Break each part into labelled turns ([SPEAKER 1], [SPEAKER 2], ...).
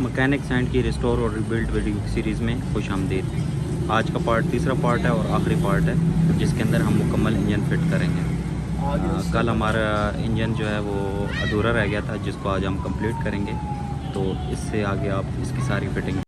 [SPEAKER 1] Mechanics and की restore और rebuild video series में खुशामदीद। आज का पार्ट तीसरा पार्ट है और आखिरी पार्ट है जिसके अंदर हम मुकम्मल इंजन फिट करेंगे। कल हमारा इंजन जो है वो अधूरा रह गया था जिसको आज हम कंप्लीट करेंगे, तो इससे आगे आप इसकी सारी फिटिंग।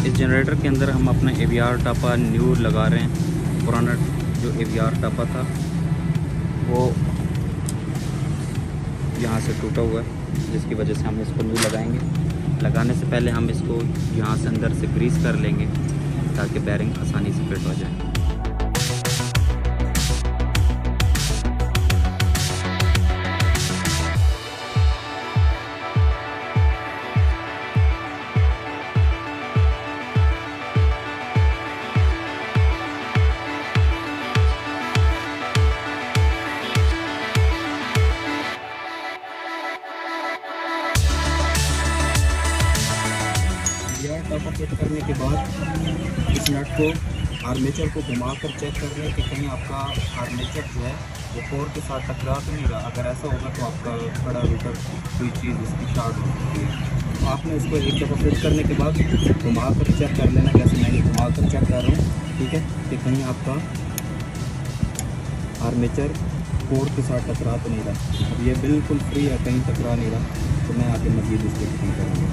[SPEAKER 1] इस जनरेटर के अंदर हम अपना AVR टापा न्यू लगा रहे हैं। पुराना जो AVR टापा था वो यहाँ से टूटा हुआ है, जिसकी वजह से हम इसको न्यू लगाएंगे। लगाने से पहले हम इसको यहाँ से अंदर से ग्रीस कर लेंगे ताकि बैरिंग आसानी से फिट हो जाए। टापा फिट करने के बाद इस नट को आर्मेचर को घुमाकर चेक कर रहे हैं कि कहीं आपका आर्मेचर जो है वो कोर के साथ टकरा तो नहीं रहा। अगर ऐसा होगा तो आपका खड़ा रोटर कोई चीज़ इसकी शार्ट हो सकती है। तो आपने इसको एक दफ़ा फिट करने के बाद घुमाकर चेक कर लेना, जैसे मैं घुमाकर चेक कर रहा हूँ, ठीक है, कि कहीं आपका आर्मेचर कोर के साथ टकरा तो नहीं रहा। अब ये बिल्कुल फ्री है, कहीं टकरा नहीं रहा, तो मैं आगे मज़ीद इसको फिटिंग करूँगा।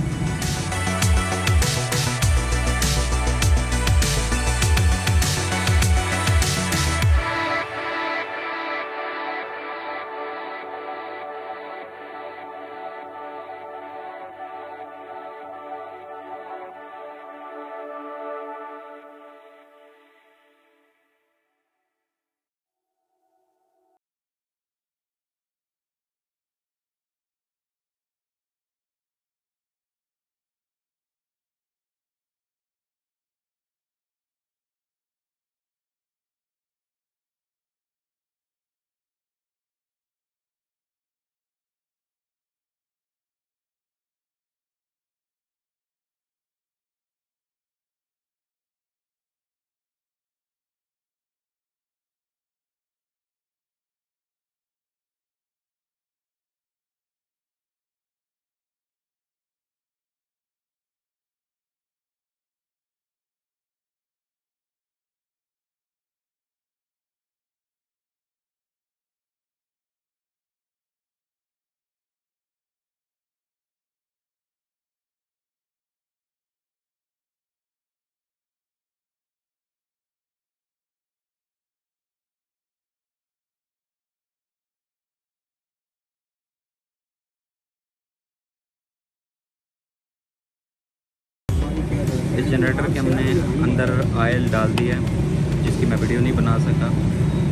[SPEAKER 1] इस जनरेटर के हमने अंदर ऑयल डाल दिया है, जिसकी मैं वीडियो नहीं बना सका,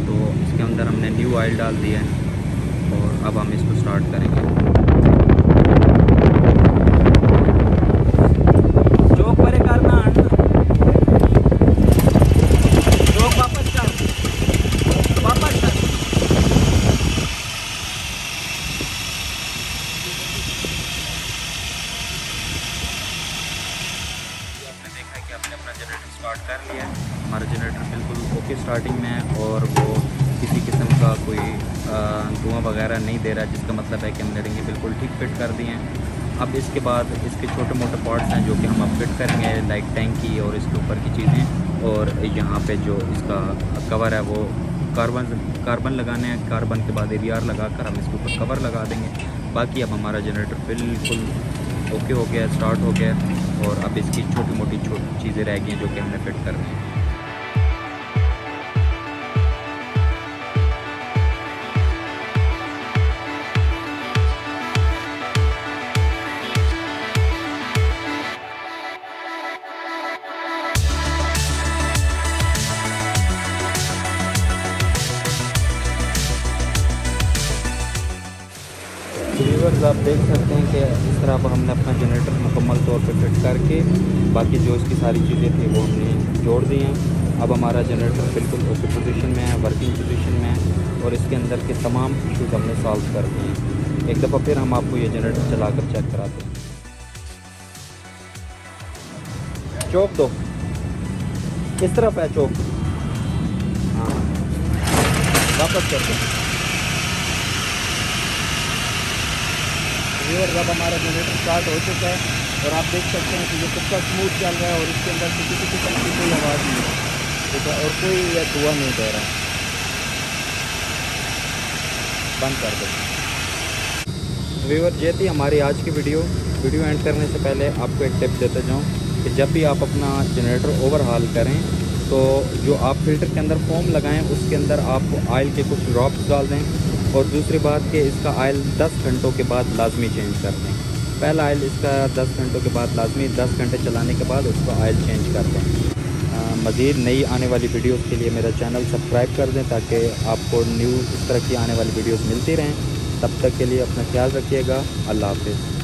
[SPEAKER 1] तो इसके अंदर हमने न्यू ऑयल डाल दिया है और अब हम इसको स्टार्ट करेंगे। आपने देखा कि आपने अपना जनरेटर स्टार्ट कर लिया है। हमारा जनरेटर बिल्कुल ओके स्टार्टिंग में है और वो किसी किस्म का कोई धुआं वगैरह नहीं दे रहा है, जिसका मतलब है कि हमने रिंगे बिल्कुल ठीक फिट कर दी हैं। अब इसके बाद इसके छोटे मोटे पार्ट्स हैं जो कि हम अब फिट करेंगे, लाइक टैंकी और इसके ऊपर की चीज़ें, और यहाँ पे जो इसका कवर है वो कार्बन लगाने हैं। कार्बन के बाद ABR लगा कर हम इसके ऊपर कवर लगा देंगे। बाकी अब हमारा जनरेटर बिल्कुल ओके हो गया, स्टार्ट हो गया, और अब इसकी छोटी मोटी चीज़ें रह गई हैं जो कि हमने फिट करनी है। व्यूअर्स, आप देख सकते हैं कि इस तरह अब हमने अपना जनरेटर मुकम्मल तौर पे फिट करके बाकी जो इसकी सारी चीज़ें थी वो हमने जोड़ दी हैं। अब हमारा जनरेटर बिल्कुल ओके पोजीशन में है, वर्किंग पोजीशन में है, और इसके अंदर के तमाम इशूज़ हमने सॉल्व कर दिए हैं। एक दफ़ा फिर हम आपको ये जनरेटर चला कर चेक कराते हैं। चौक दो, किस तरफ है चौक? हाँ, वापस कर दो। अब हमारा जनरेटर स्टार्ट हो चुका है और आप देख सकते हैं कि ये कितना स्मूथ चल रहा है और इसके अंदर किसी किस्म की कोई आवाज़ नहीं है, ठीक है, और कोई धुआं नहीं दे रहा है। बंद कर दो। व्यूअर, ये थी हमारी आज की वीडियो एंड करने से पहले आपको एक टिप देता जाऊँ कि जब भी आप अपना जनरेटर ओवरहाल करें तो जो आप फ़िल्टर के अंदर फोम लगाएं उसके अंदर आप ऑयल के कुछ ड्रॉप्स डाल दें, और दूसरी बात कि इसका ऑयल 10 घंटों के बाद लाजमी चेंज कर दें। पहला ऑयल इसका 10 घंटों के बाद लाजमी, 10 घंटे चलाने के बाद उसका ऑयल चेंज कर दें। मज़ीद नई आने वाली वीडियोस के लिए मेरा चैनल सब्सक्राइब कर दें ताकि आपको न्यू इस तरह की आने वाली वीडियोस मिलती रहें। तब तक के लिए अपना ख्याल रखिएगा। अल्लाह हाफ़िज़।